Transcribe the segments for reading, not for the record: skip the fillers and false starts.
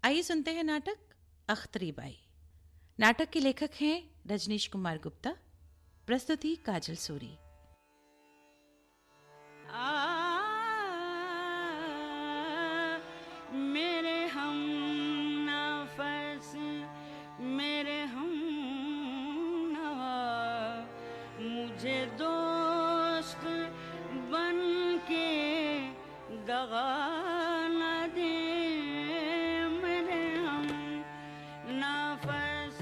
आइए सुनते हैं नाटक अख्तरी बाई। नाटक के लेखक हैं रजनीश कुमार गुप्ता। प्रस्तुति काजल सूरी। मेरे हम नफस मेरे हम नवा, मुझे दोस्त बन के दगा न दे। मेरे हम नफस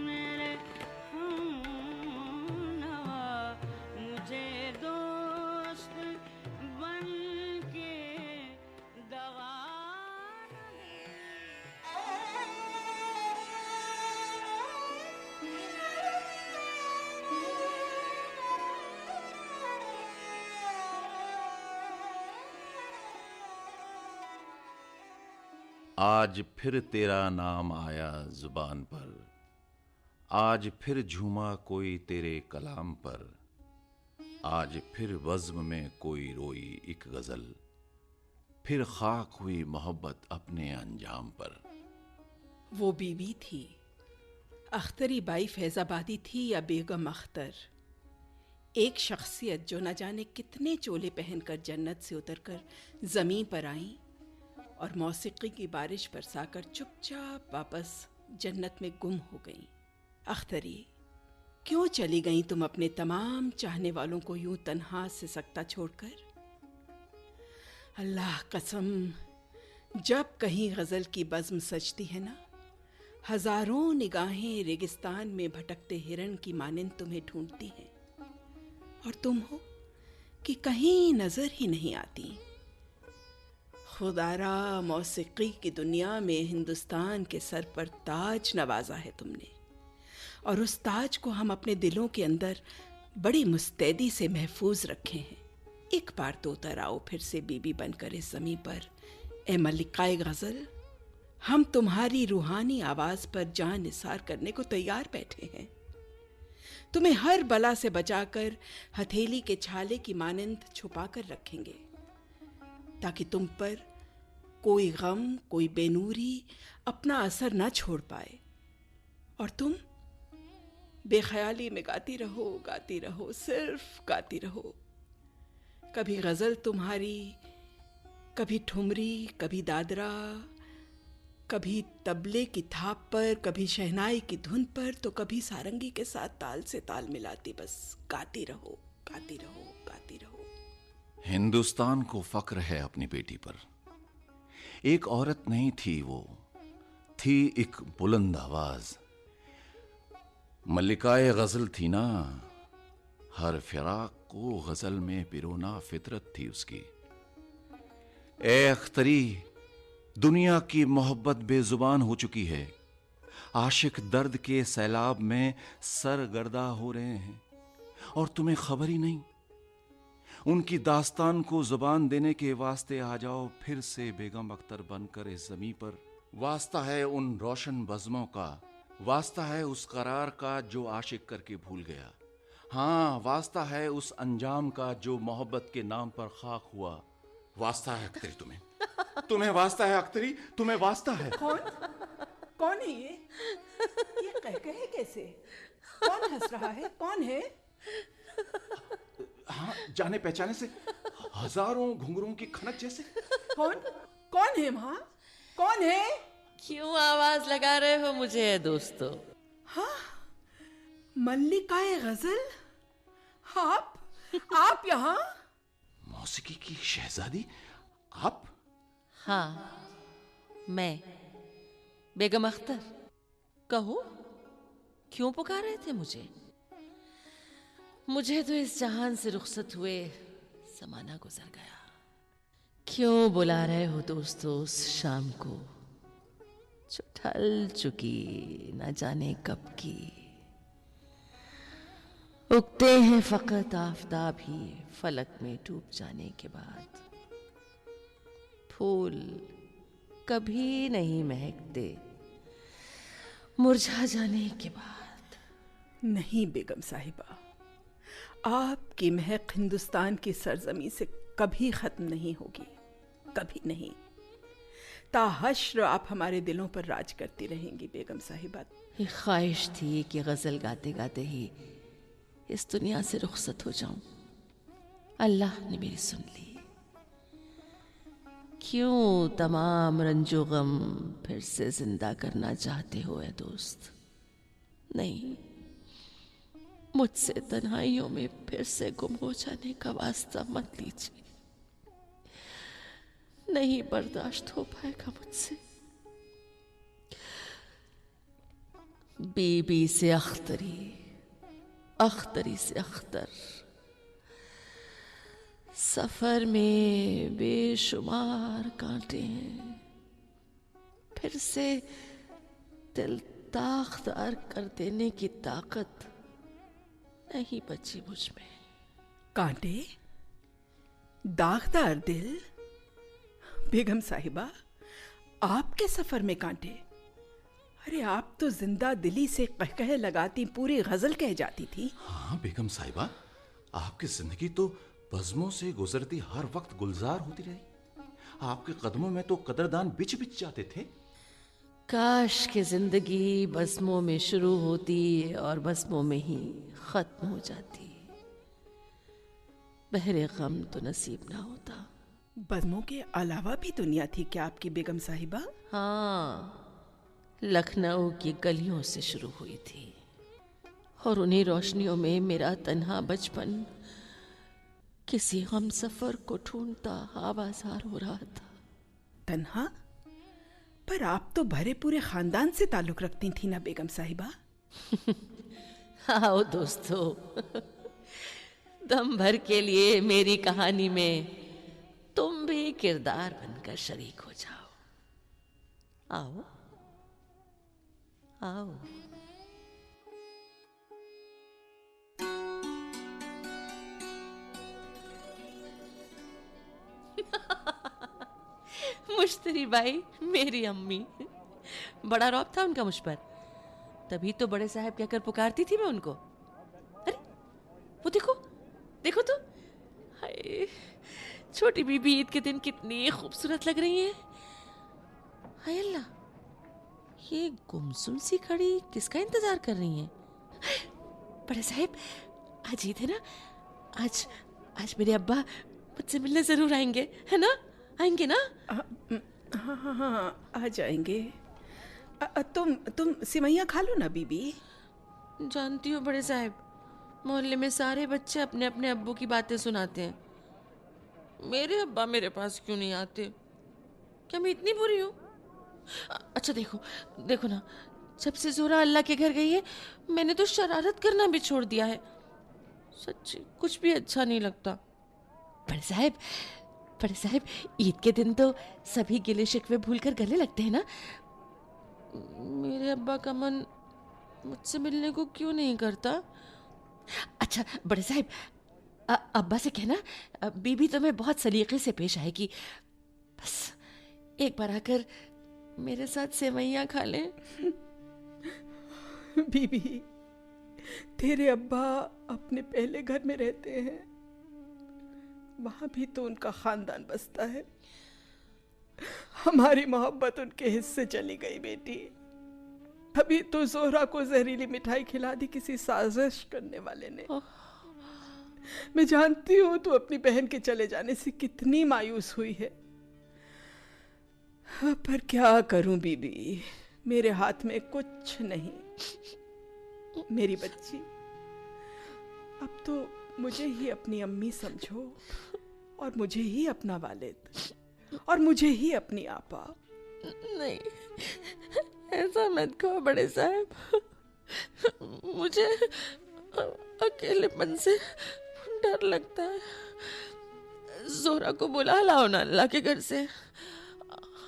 मेरे हम नवा, मुझे दोस्त बन के दगा आज फिर तेरा नाम आया जुबान पर, आज फिर झूमा कोई तेरे कलाम पर, आज फिर वज़्म में कोई रोई एक गजल, फिर खाक हुई मोहब्बत अपने अंजाम पर। वो बीवी थी, अख्तरी बाई फैजाबादी थी या बेगम अख्तर, एक शख्सियत जो न जाने कितने चोले पहनकर जन्नत से उतरकर जमीन पर आई और मौसीकी की बारिश बरसाकर चुपचाप वापस जन्नत में गुम हो गई। अख्तरी, क्यों चली गई तुम अपने तमाम चाहने वालों को यूं तन्हा से सकता छोड़कर? अल्लाह कसम, जब कहीं गजल की बज़्म सजती है ना, हजारों निगाहें रेगिस्तान में भटकते हिरण की मानिंद तुम्हें ढूंढती हैं और तुम हो कि कहीं नजर ही नहीं आती। खुदारा, मौसीकी की दुनिया में हिंदुस्तान के सर पर ताज नवाजा है तुमने, और उस ताज को हम अपने दिलों के अंदर बड़ी मुस्तैदी से महफूज रखे हैं। एक बार तो उतर आओ फिर से बीबी बनकर इस ज़मीं पर, ए मलिकाए गज़ल। हम तुम्हारी रूहानी आवाज़ पर जान निसार करने को तैयार बैठे हैं। तुम्हें हर बला से बचाकर हथेली के छाले की मानिंद छुपा कर रखेंगे, ताकि तुम पर कोई गम, कोई बेनूरी अपना असर न छोड़ पाए, और तुम बेख्याली में गाती रहो, सिर्फ गाती रहो। कभी गजल तुम्हारी, कभी ठुमरी, कभी दादरा, कभी तबले की थाप पर, कभी शहनाई की धुन पर, तो कभी सारंगी के साथ ताल से ताल मिलाती बस गाती रहो। हिंदुस्तान को फक्र है अपनी बेटी पर। एक औरत नहीं थी वो, थी एक बुलंद आवाज। मल्लिकाए गजल थी ना, हर फिराक को गजल में पिरोना फितरत थी उसकी। ए अख्तरी, दुनिया की मोहब्बत बेजुबान हो चुकी है। आशिक दर्द के सैलाब में सरगर्दा हो रहे हैं और तुम्हें खबर ही नहीं। उनकी दास्तान को जुबान देने के वास्ते आ जाओ फिर से बेगम अख्तर बनकर इस ज़मीं पर। वास्ता है उन रोशन बज़्मों का, वास्ता है उस करार का जो आशिक करके भूल गया। हाँ, वास्ता है उस अंजाम का जो मोहब्बत के नाम पर खाक हुआ। वास्ता है अख्तरी तुम्हें वास्ता है अख्तरी, तुम्हें वास्ता है। कौन है ये कह कैसे? कौन हंस रहा है? कौन है? हाँ, जाने पहचाने से हजारों घुंघरुओं की खनक जैसे। कौन है वहां? कौन है? क्यों आवाज लगा रहे हो मुझे दोस्तों? हाँ, मल्लिकाए गजल, आप यहाँ? मौसीकी की शहजादी आप? हाँ, मैं बेगम अख्तर। कहो, क्यों पुकार रहे थे मुझे? मुझे तो इस जहान से रुखसत हुए ज़माना गुजर गया। क्यों बुला रहे हो दोस्तों उस शाम को जो ढल चुकी न जाने कब की? उगते हैं फकत आफताब ही फलक में डूब जाने के बाद। फूल कभी नहीं महकते मुरझा जाने के बाद। नहीं बेगम साहिबा, आपकी महक हिंदुस्तान की सरजमी से कभी खत्म नहीं होगी, कभी नहीं। ताहश्र आप हमारे दिलों पर राज करती रहेंगी बेगम साहिबा। ये ख्वाहिश थी कि गजल गाते गाते ही इस दुनिया से रुखसत हो जाऊं। अल्लाह ने मेरी सुन ली। क्यों तमाम रंजो गम फिर से जिंदा करना चाहते हो ए दोस्त? नहीं, मुझसे तन्हाइयों में फिर से गुम हो जाने का वास्ता मत लीजिए। नहीं बर्दाश्त हो पाएगा मुझसे। बीबी से अख्तरी, अख्तरी से अख्तर, सफर में बेशुमार कांटे हैं, फिर से दिल दागदार कर देने की ताकत नहीं बची मुझ में। कांटे? दागदार दिल? बेगम साहिबा, आपके सफर में कांटे? अरे आप तो जिंदा दिली से कहकहे लगाती पूरी गजल कह जाती थी। हाँ बेगम साहिबा, आपकी जिंदगी तो बज़्मों से गुजरती हर वक्त गुलजार होती रही। आपके कदमों में तो कदरदान बिछ बिछ जाते थे। काश कि जिंदगी बज़्मों में शुरू होती और बज़्मों में ही खत्म हो जाती। बहरे गम तो नसीब ना होता। बज़्मों के अलावा भी दुनिया थी क्या आपकी बेगम साहिबा? हाँ, लखनऊ की गलियों से शुरू हुई थी और उन्हीं रोशनियों में मेरा तन्हा बचपन किसी हम सफर को ढूंढता आवाज़ार हो रहा था। तन्हा? पर आप तो भरे पूरे खानदान से ताल्लुक रखती थी ना बेगम साहिबा? आओ दोस्तों, दम भर के लिए मेरी कहानी में तुम भी किरदार बनकर शरीक हो जाओ। आओ आओ। मुश्तरी बाई, मेरी अम्मी, बड़ा रौब था उनका मुझ पर। तभी तो बड़े साहब कहकर पुकारती थी मैं उनको। अरे वो देखो, देखो तो, हाय, छोटी बीबी ईद के दिन कितनी खूबसूरत लग रही है। हाय अल्लाह, ये गुमसुम सी खड़ी किसका इंतजार कर रही हैं? बड़े साहब, आज ईद है ना, आज आज मेरे अब्बा मुझसे मिलने जरूर आएंगे, है ना? आएंगे ना? हाँ हाँ हाँ, आ जाएंगे। तुम सिमैया खा लो ना बीबी। जानती हो बड़े साहब, मोहल्ले में सारे बच्चे अपने अपने अब्बू की बातें सुनाते हैं। मेरे अब्बा मेरे पास क्यों नहीं आते? क्या मैं इतनी बुरी हूँ? अच्छा देखो, देखो ना, जब से जोरा अल्लाह के घर गई है मैंने तो शरारत करना भी छोड़ दिया है। सच्ची कुछ भी अच्छा नहीं लगता। बड़े साहब, ईद के दिन तो सभी गिले शिकवे भूलकर गले लगते हैं ना। मेरे अब्बा का मन मुझसे मिलने को क्यों नहीं करता? अच्छा बड़े साहब, अब्बा से कहना बीबी तुम्हें बहुत सलीके से पेश आएगी। बस एक बार आकर मेरे साथ सेवैयां खा लें। बीबी, तेरे अब्बा अपने पहले घर में रहते हैं, वहां भी तो उनका खानदान बसता है। हमारी मोहब्बत उनके हिस्से चली गई बेटी। अभी तो जोहरा को जहरीली मिठाई खिला दी किसी साजिश करने वाले ने। मैं जानती हूँ तू अपनी बहन के चले जाने से कितनी मायूस हुई है, पर क्या करूं बीबी, मेरे हाथ में कुछ नहीं। मेरी बच्ची, अब तो मुझे ही अपनी अम्मी समझो और मुझे ही अपना वालिद और मुझे ही अपनी आपा। नहीं, ऐसा मत कहो बड़े साहब, मुझे अकेलेपन से डर लगता है। जोरा को बुला लाओ ना अल्लाह के घर से।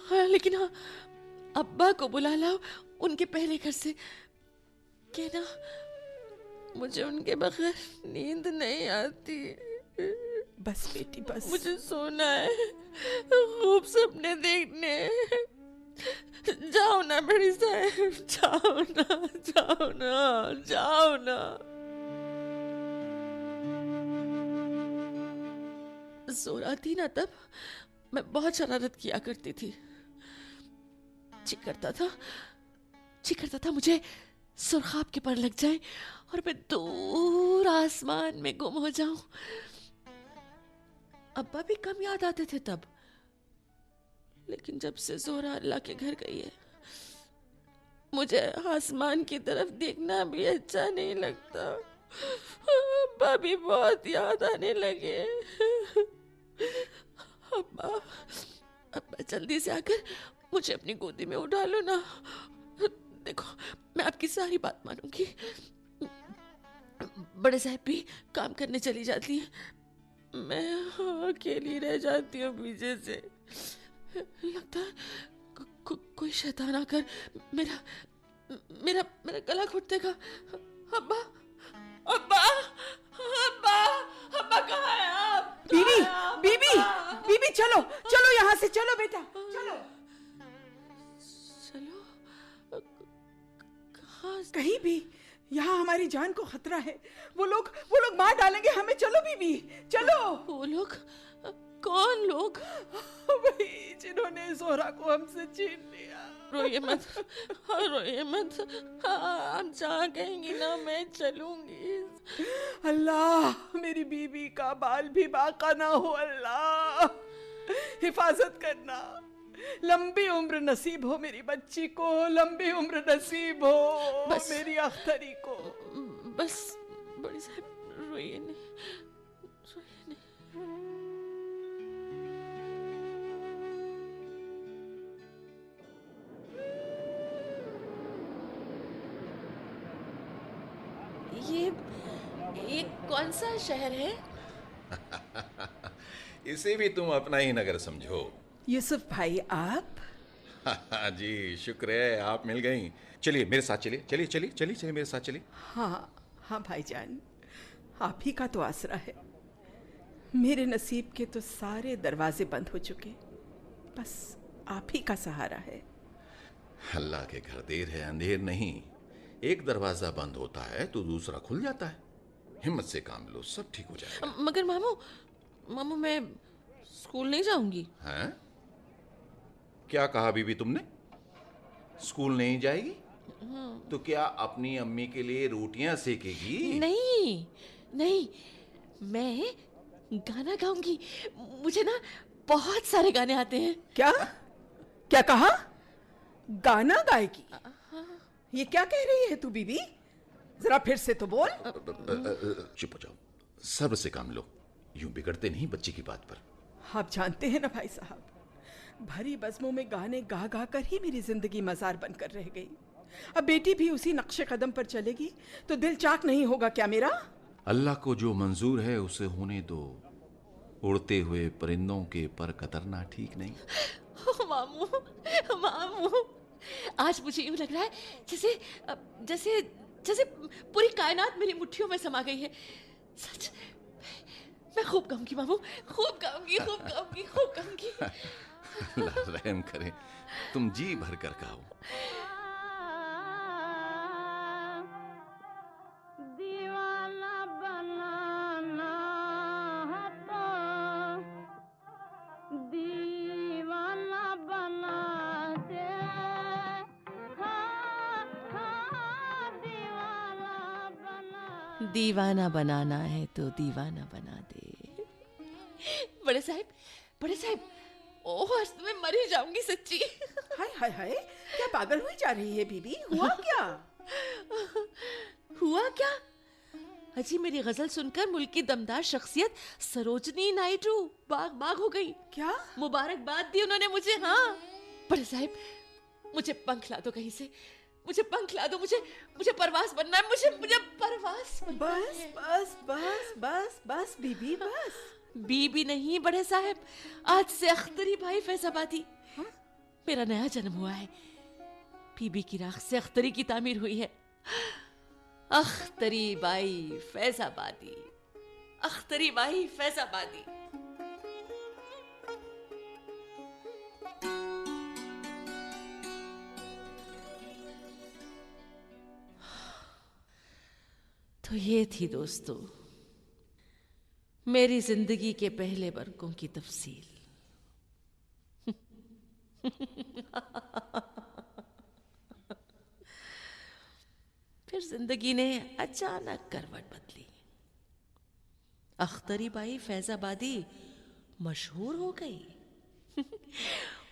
हाँ, लेकिन हाँ, अब्बा को बुला लाओ उनके पहले घर से। कहना मुझे उनके बगैर नींद नहीं आती। बस बेटी बस, मुझे सोना है, खूब सपने देखने। जाओ ना बड़ी साहब, जाओ ना, जाओ ना, जाओ ना। जोरा थी ना तब मैं बहुत शरारत किया करती थी। जी करता था मुझे सुरखाब के पर लग जाए और मैं दूर आसमान में गुम हो जाऊं। अब्बा भी कम याद आते थे तब, लेकिन जब से जोहरा अल्लाह के घर गई है, मुझे आसमान की तरफ देखना भी अच्छा नहीं लगता। अब्बा भी बहुत याद आने लगे। अब्बा जल्दी से आकर मुझे अपनी गोदी में उठा लो ना। देखो, मैं आपकी सारी बात मानूंगी। बड़े साहब भी काम करने चली जाती है, मैं अकेली रह जाती हूँ पीछे से। लगता है कोई शैतान आकर मेरा मेरा मेरा गला घोट देगा। अब्बा अब्बा अब्बा अब्बा कहाँ है आप? बीबी बीबी बीबी, चलो चलो यहाँ से, चलो बेटा चलो। चलो कहाँ? कहीं भी, यहाँ हमारी जान को खतरा है। वो लोग मार डालेंगे हमें। चलो बीबी चलो। वो लोग? कौन लोग? वही जिन्होंने जोहरा को हमसे छीन लिया। रोइए मत, रोइए मत। आप जहाँ कहेंगी ना मैं चलूंगी। अल्लाह मेरी बीबी का बाल भी बाका ना हो। अल्लाह हिफाजत करना। लंबी उम्र नसीब हो मेरी बच्ची को, लंबी उम्र नसीब हो बस। मेरी अख्तरी को। बस बड़ी साहब, रोइए नहीं, रोइए नहीं। ये कौन सा शहर है? इसे भी तुम अपना ही नगर समझो। यूसुफ भाई आप? जी शुक्र है, आप मिल गई। चलिए मेरे साथ चलिए, चलिए चलिए चलिए चलिए मेरे साथ चलिए। हाँ हाँ भाईजान, आप ही का तो आसरा है। मेरे नसीब के तो सारे दरवाजे बंद हो चुके, बस आप ही का सहारा है। अल्लाह के घर देर है अंधेर नहीं। एक दरवाजा बंद होता है तो दूसरा खुल जाता है। हिम्मत से काम लो, सब ठीक हो जाएगा। मगर मामू मैं स्कूल नहीं जाऊंगी। हैं? क्या कहा बीबी तुमने? स्कूल नहीं जाएगी? तो क्या अपनी अम्मी के लिए रोटियां सेकेगी? नहीं नहीं, मैं गाना गाऊंगी। मुझे ना बहुत सारे गाने आते हैं। क्या क्या कहा? गाना गाएगी? ये क्या कह रही है तू बीबी? जरा फिर से तो बोल। चुप हो जाओ, सब्र से काम लो। यूं बिगड़ते नहीं बच्ची की बात पर। आप जानते हैं ना भाई साहब, भरी बज़्मों में गाने गा गा कर ही मेरी जिंदगी मजार बनकर रह गई। अब बेटी भी उसी नक्शे कदम पर चलेगी तो दिल चाक नहीं होगा क्या मेरा? अल्लाह को जो मंजूर है उसे होने दो। उड़ते हुए परिंदों के पर कतरना ठीक नहीं। मामू मामू, आज मुझे यूं लग रहा है जैसे जैसे जैसे पूरी कायनात मेरी मुट्ठियों में समा गई है। सच, मैं खूब गाऊंगी मामू, खूब गाऊंगी, खूब गाऊंगी, खूब गाऊंगी। अल्लाह रहम करे, तुम जी भर कर गाओ। दीवाना बनाना है तो दीवाना बना दे। दीवाना बनाना है तो दीवाना बना दे। बड़े साहब, ओह आज तो मैं मर ही जाऊंगी सच्ची। हाय हाय हाय, क्या पागल हुई जा रही है बीबी? हुआ क्या? हुआ क्या? अजी मेरी गजल सुनकर मुल्क की दमदार शख्सियत सरोजनी नायडू बाग बाग हो गई। क्या? मुबारकबाद दी उन्होंने मुझे। हाँ बड़े साहब, मुझे पंख ला दो कहीं से, मुझे पंख ला दो। मुझे परवास बनना है, मुझे परवास बनना बस है। बस बस बस बस बीबी बस। बीबी नहीं बड़े साहब, आज से अख्तरी भाई फैजाबादी। मेरा नया जन्म हुआ है। बीबी की राख से अख्तरी की तामीर हुई है। Akhtari by Faizabadi, Akhtari by Faizabadi. तो ये थी दोस्तों मेरी जिंदगी के पहले वर्गों की तफसील। फिर जिंदगी ने अचानक करवट बदली। अख्तरी बाई फैजाबादी मशहूर हो गई।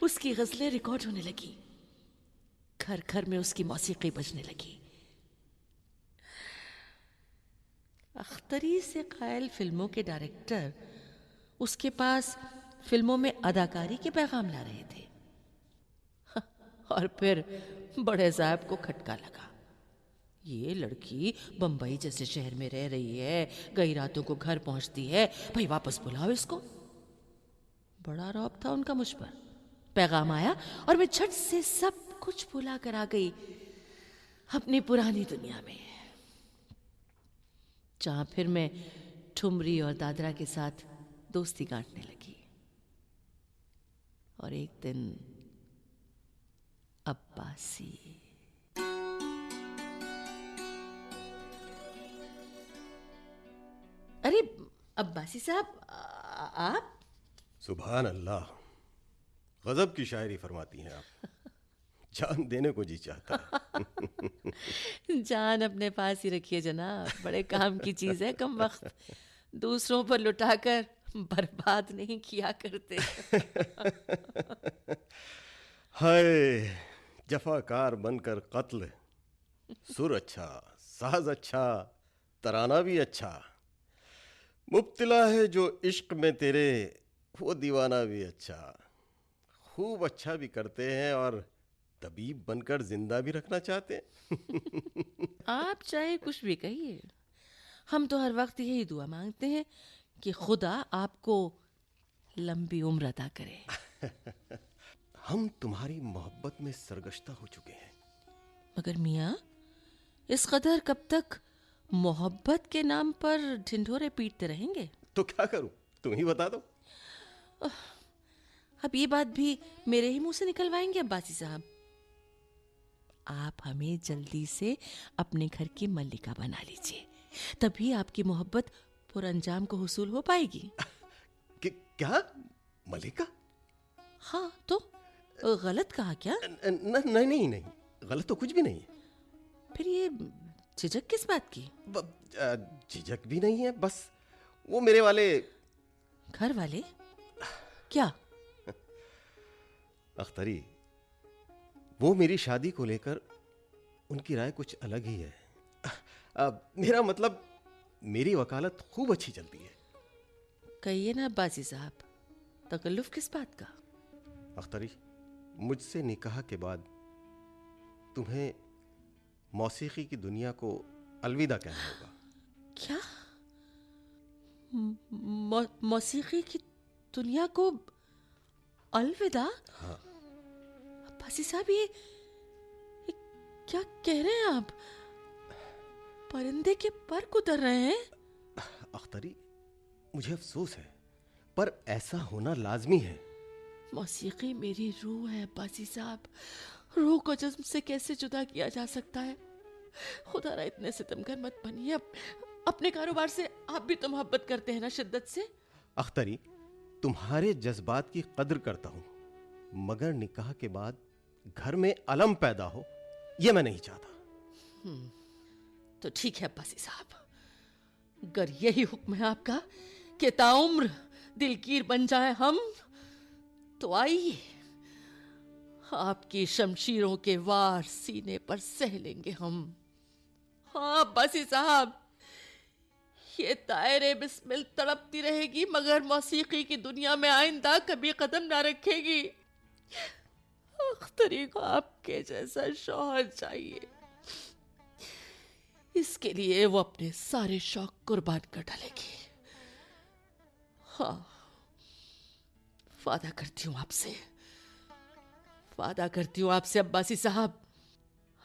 उसकी गजलें रिकॉर्ड होने लगी, घर घर में उसकी मौसीकी बजने लगी। अख्तरी से कायल फिल्मों के डायरेक्टर उसके पास फिल्मों में अदाकारी के पैगाम ला रहे थे। और फिर बड़े साहब को खटका लगा। ये लड़की बंबई जैसे शहर में रह रही है, कई रातों को घर पहुंचती है, भाई वापस बुलाओ इसको। बड़ा रौब था उनका मुझ पर। पैगाम आया और मैं झट से सब कुछ भुला कर आ गई अपनी पुरानी दुनिया में, जहां फिर मैं ठुमरी और दादरा के साथ दोस्ती गांठने लगी। और एक दिन अब्बासी। अरे अब्बासी साहब, आप? सुभान अल्लाह, गजब की शायरी फरमाती हैं आप। जान देने को जी चाहता है। जान अपने पास ही रखिए जनाब, बड़े काम की चीज है। कम वक्त दूसरों पर लुटाकर बर्बाद नहीं किया करते। हाय जफाकार बनकर कत्ल, सुर अच्छा, साज अच्छा, तराना भी अच्छा। मुब्तला है जो इश्क में तेरे, वो दीवाना भी अच्छा। खूब अच्छा भी करते हैं और तबीब बनकर जिंदा भी रखना चाहते हैं। आप चाहे कुछ भी कहिए, हम तो हर वक्त यही दुआ मांगते हैं कि खुदा आपको लंबी उम्र अता करे। हम तुम्हारी मोहब्बत में सरगश्ता हो चुके हैं। मगर मियाँ, इस कदर कब तक मोहब्बत के नाम पर ढिंढोरे पीटते रहेंगे? तो क्या करूं, तुम ही बता दो। अब ये बात भी मेरे ही मुंह से निकलवाएंगे अब्बासी साहब? आप हमें जल्दी से अपने घर की मल्लिका बना लीजिए, तभी आपकी मोहब्बत पुरअंजाम को हुसूल हो पाएगी। क्या मल्लिका? हाँ तो गलत कहा क्या? नहीं नहीं नहीं, गलत तो कुछ भी नहीं है। फिर ये झिझक किस बात की? झिझक भी नहीं है, बस वो मेरे वाले घर वाले क्या? अख्तरी, वो मेरी शादी को लेकर उनकी राय कुछ अलग ही है। मेरा मतलब, मेरी वकालत खूब अच्छी चलती है। कहिए ना अब्बासी साहब, तकल्लुफ किस बात का? अख्तरी, मुझसे निकाह के बाद तुम्हें मौसीकी की दुनिया को अलविदा कहना होगा। क्या? मौसीकी की दुनिया को अलविदा? हाँ। अब्बासी साहब, ये क्या कह रहे हैं आप? परिंदे के पर कुतर रहे हैं। अख्तरी, मुझे अफसोस है, पर ऐसा होना लाजमी है। मौसीकी मेरी रूह है अब्बासी साहब। रूह को जिस्म से कैसे जुदा किया जा सकता है? खुदा रा इतने सितमगर मत बनिए। अपने कारोबार से आप भी तो मोहब्बत करते हैं ना शिद्दत से? अख्तरी, तुम्हारे जज्बात की कद्र करता हूं, मगर निकाह के बाद घर में अलम पैदा हो, यह मैं नहीं चाहता। तो ठीक है अब्बासी साहब, अगर यही हुक्म है आपका कि ताउम्र दिलगीर बन जाए हम, तो आइए, आपकी शमशीरों के वार सीने पर सह लेंगे हम। हाँ अब्बासी साहब, ये तायरे बिस्मिल तड़पती रहेगी, मगर मौसीकी की दुनिया में आइंदा कभी कदम ना रखेगी। अख्तरी को आपके जैसा शौहर चाहिए, इसके लिए वो अपने सारे शौक कुर्बान कर डालेगी। हाँ, वादा करती हूँ आपसे, वादा करती हूँ आपसे अब्बासी साहब,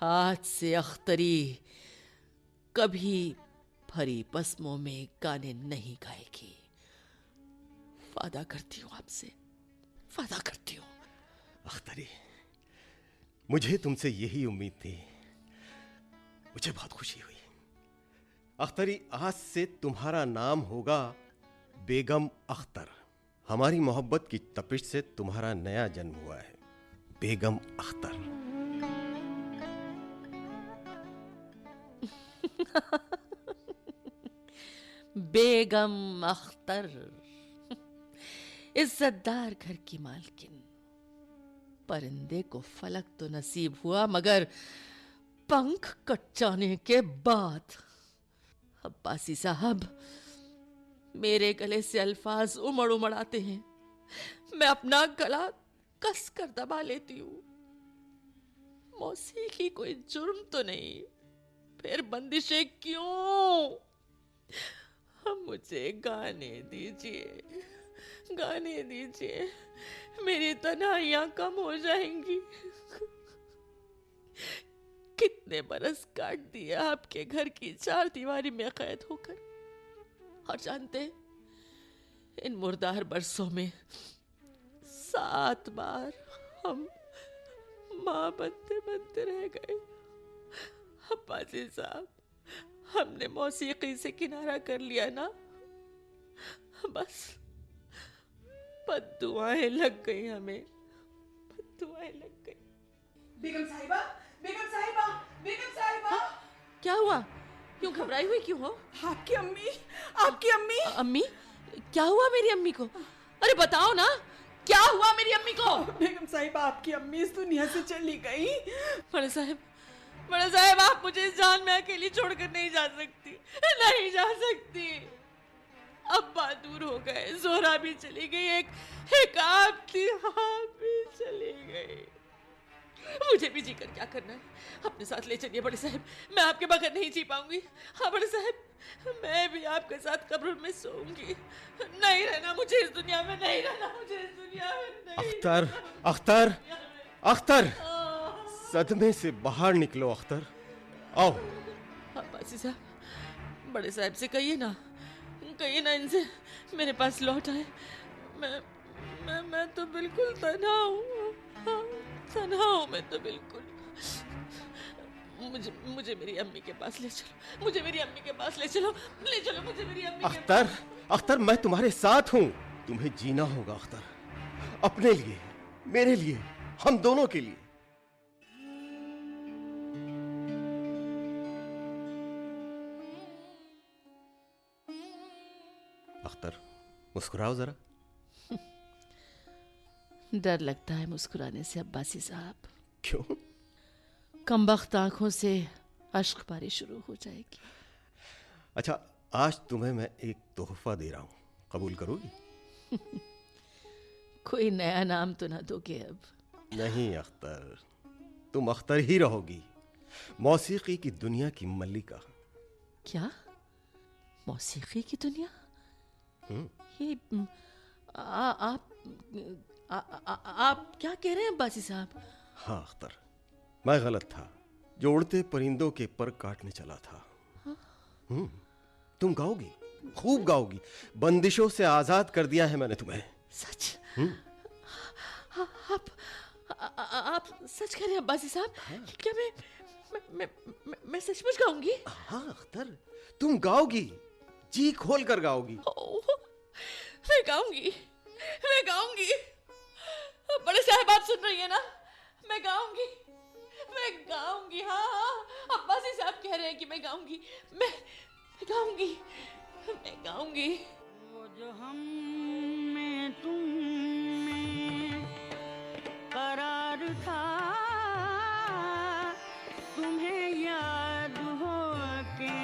आज से अख्तरी कभी भरी बस्मों में गाने नहीं गाएगी। वादा करती हूँ आपसे, वादा करती हूँ। अख्तरी, मुझे तुमसे यही उम्मीद थी, मुझे बहुत खुशी हुई। अख्तरी, आज से तुम्हारा नाम होगा बेगम अख्तर। हमारी मोहब्बत की तपिश से तुम्हारा नया जन्म हुआ है, बेगम अख्तर। बेगम अख्तर, इज्जतदार घर की मालकिन। परिंदे को फलक तो नसीब हुआ, मगर पंख कट जाने के बाद। अब्बासी साहब, मेरे गले से अल्फाज उमड़ उमड़ आते हैं। मैं अपना गला कस कर दबा लेती हूँ। मौसीकी कोई जुर्म तो नहीं, फिर बंदिशें क्यों? मुझे गाने दीजिए, गाने दीजिए, मेरी तन्हाइयां कम हो जाएंगी। कितने बरस काट दिए आपके घर की चार दीवारी में कैद होकर। और जानते, इन मुर्दार बरसों में 7 बार हम माँ बनते बनते रह गए। अब्बासी साहब, हमने मौसीकी से किनारा कर लिया ना, बस बद्दुआएं लग गई हमें, बद्दुआएं लग गई। बेगम साहिबा, बेगम साहिबा, बेगम साहिबा। क्या हुआ? क्यों घबराई हुई क्यों हो? आपकी अम्मी, आपकी अम्मी। अम्मी? क्या हुआ मेरी अम्मी को? अरे बताओ ना, क्या हुआ मेरी अम्मी को? बेगम साहिबा, आपकी अम्मी इस दुनिया से चली गई। बड़े साहब, बड़े साहब, आप मुझे इस जान में अकेली छोड़कर नहीं जा सकती, नहीं जा सकती। अब्बा दूर हो गए, जोहरा भी चली गई, एक आप थी, आप भी चली गई। मुझे भी जीकर क्या करना है? अपने साथ ले चलिए बड़े साहब, मैं आपके बगैर नहीं जी पाऊंगी। हाँ बड़े साहब, मैं भी आपके साथ कब्र में सोऊंगी। नहीं रहना मुझे इस दुनिया में, नहीं रहना मुझे इस दुनिया में, नहीं। अख्तर, अख्तर, अख्तर, सदमे से बाहर निकलो अख्तर, आओ। अब्बासी साहब, बड़े साहब से कहिए ना इनसे मेरे पास लौट आए। मैं तो बिल्कुल तन्हा हूँ, तन्हा हूँ मैं तो बिल्कुल। मुझे मेरी अम्मी के पास ले चलो, मुझे मेरी अम्मी के पास ले चलो, ले चलो मुझे मेरी अम्मी के अख्तर, अख्तर, मैं तुम्हारे साथ हूँ। तुम्हें जीना होगा अख्तर, अपने लिए, मेरे लिए, हम दोनों के लिए। अख्तर, मुस्कुराओ जरा। डर लगता है मुस्कुराने से अब्बासी साहब। क्यों? कमबख्त आंखों से अश्क बारी शुरू हो जाएगी। अच्छा, आज तुम्हें मैं एक तोहफा दे रहा हूँ, कबूल करोगी? कोई नया नाम तो ना दोगे अब? नहीं अख्तर, तुम अख्तर ही रहोगी, मौसीकी की दुनिया की मल्लिका। क्या? मौसीकी की दुनिया? ये आप क्या कह रहे हैं अब्बासी साहब? हाँ अख्तर, मैं गलत था जो उड़ते परिंदों के पर काटने चला था। तुम गाओगी, खूब गाओगी, बंदिशों से आजाद कर दिया है मैंने तुम्हें। सच? आप सच कह रहे हैं अब्बासी साहब? क्या मैं सचमुच गाऊंगी? हाँ अख्तर, तुम गाओगी, जी खोल कर गाओगी। मैं गाऊंगी, मैं गाऊंगी। बड़े साहब, आप सुन रही है ना? मैं गाऊंगी, मैं गाऊंगी। हाँ, अब्बासी साहब कह रहे हैं कि मैं गाऊंगी, मैं गाऊंगी, मैं गाऊंगी। वो जो हम में तुम में करार था, तुम्हें याद हो के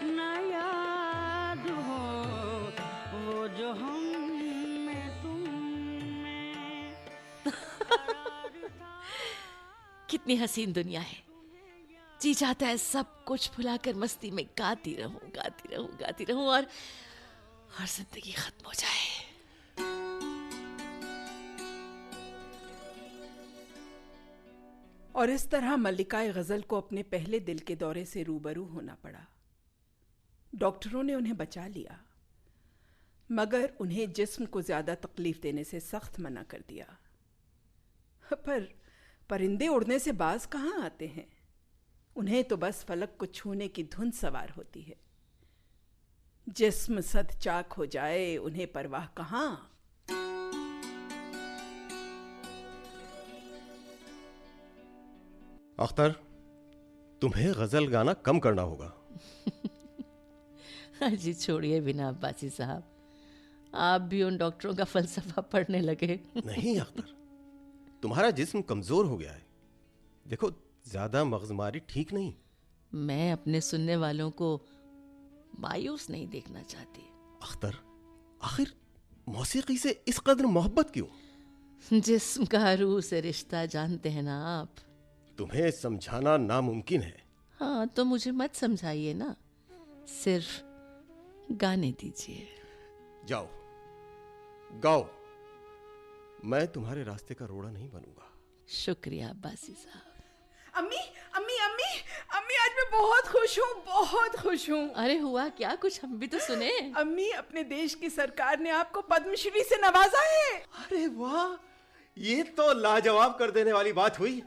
ना याद हो। वो जो हम में तुम में करार था। कितनी हसीन दुनिया है, जी चाहता है सब कुछ भुलाकर मस्ती में गाती रहूं, गाती रहूं, गाती रहूं और जिंदगी खत्म हो जाए। और इस तरह मल्लिकाए गजल को अपने पहले दिल के दौरे से रूबरू होना पड़ा। डॉक्टरों ने उन्हें बचा लिया, मगर उन्हें जिस्म को ज्यादा तकलीफ देने से सख्त मना कर दिया। पर परिंदे उड़ने से बाज कहाँ आते हैं? उन्हें तो बस फलक को छूने की धुन सवार होती है। जिस्म सद चाक हो जाए, उन्हें परवाह कहाँ। अख्तर, तुम्हें गजल गाना कम करना होगा। जी छोड़िए बिना अब्बासी साहब, आप भी उन डॉक्टरों का फलसफा पढ़ने लगे। नहीं अख्तर, तुम्हारा जिस्म कमजोर हो गया है। देखो, ज्यादा मगजमारी ठीक नहीं। मैं अपने सुनने वालों को मायूस नहीं देखना चाहती। अख्तर, आखिर मौसीकी से इस कदर मोहब्बत क्यों? जिस्म का रूह से रिश्ता जानते हैं ना आप। तुम्हें समझाना नामुमकिन है। हाँ, तो मुझे मत समझाइए ना, सिर्फ गाने दीजिए। जाओ गाओ, मैं तुम्हारे रास्ते का रोड़ा नहीं बनूंगा। शुक्रिया अब्बासी साहब। अम्मी अम्मी अम्मी अम्मी, आज मैं बहुत खुश हूँ, बहुत खुश हूँ। अरे हुआ क्या, कुछ हम भी तो सुने। अम्मी, अपने देश की सरकार ने आपको पद्मश्री से नवाजा है। अरे वाह, ये तो लाजवाब कर देने वाली बात हुई।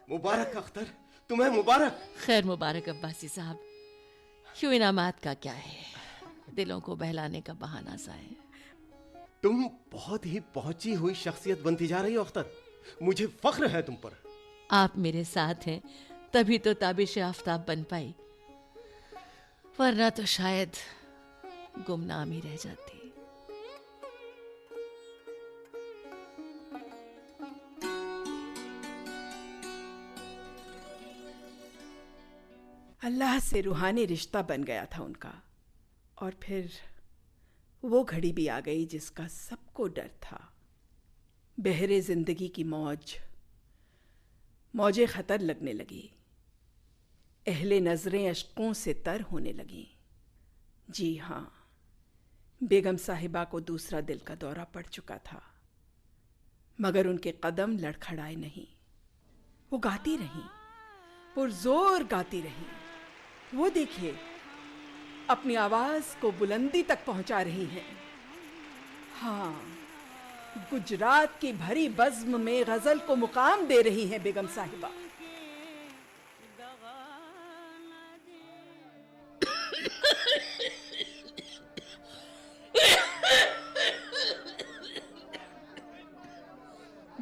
मुबारक अख्तर, तुम्हें मुबारक। खैर मुबारक अब्बासी साहब, यूं इनामात का क्या है, दिलों को बहलाने का बहाना सा है। तुम बहुत ही पहुंची हुई शख्सियत बनती जा रही हो अख्तर, मुझे फख्र है तुम पर। आप मेरे साथ हैं तभी तो ताबिश आफताब बन पाई, वरना तो शायद गुमनाम ही रह जाती। अल्लाह से रूहानी रिश्ता बन गया था उनका, और फिर वो घड़ी भी आ गई जिसका सबको डर था। बहरे जिंदगी की मौजें खतर लगने लगी, अहले नजरें अश्कों से तर होने लगी। जी हाँ, बेगम साहिबा को दूसरा दिल का दौरा पड़ चुका था, मगर उनके कदम लड़खड़ाए नहीं। वो गाती रहीं, पुरजोर गाती रहीं। वो देखिए, अपनी आवाज को बुलंदी तक पहुंचा रही हैं। हाँ, गुजरात की भरी बज़्म में गजल को मुकाम दे रही हैं बेगम साहिबा।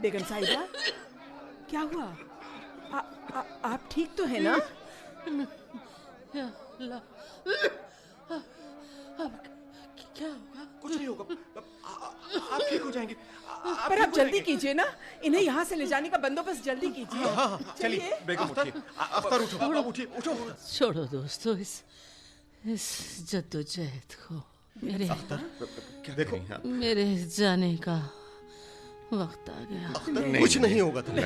बेगम साहिबा, क्या हुआ? आप ठीक तो है ना? या अल्लाह, अब क्या होगा? कुछ नहीं होगा, आप ठीक हो जाएंगे। पर आप जल्दी कीजिए ना, इन्हें यहाँ से ले जाने का बंदोबस्त जल्दी कीजिए। हाँ, चलिए बेगम, उठिए। अख्तर उठो, उठिए, उठो। छोड़ो दोस्तों इस जद्दोजहद को। देखो, मेरे जाने का वक्त आ गया। अख्तर, कुछ नहीं होगा तुम्हें।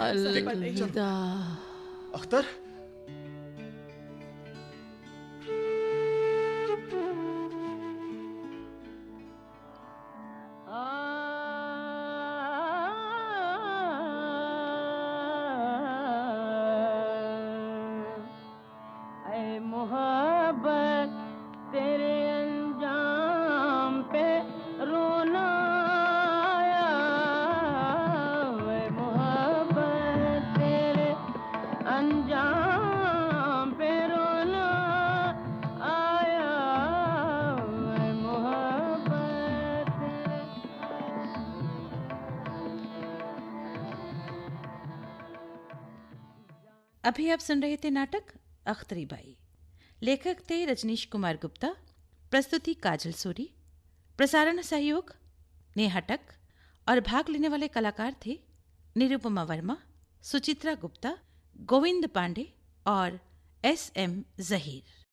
अलविदा अख्तर। मोहब्बत तेरे अंजाम पे रोना आया, मोहब्बत तेरे अंजाम पे रोना आया, मोहब्बत अभी आप सुन रहे थे नाटक अख्तरी बाई। लेखक थे रजनीश कुमार गुप्ता, प्रस्तुति काजल सूरी, प्रसारण सहयोग नेहा टक और भाग लेने वाले कलाकार थे निरुपमा वर्मा, सुचित्रा गुप्ता, गोविंद पांडे और एस एम जहीर।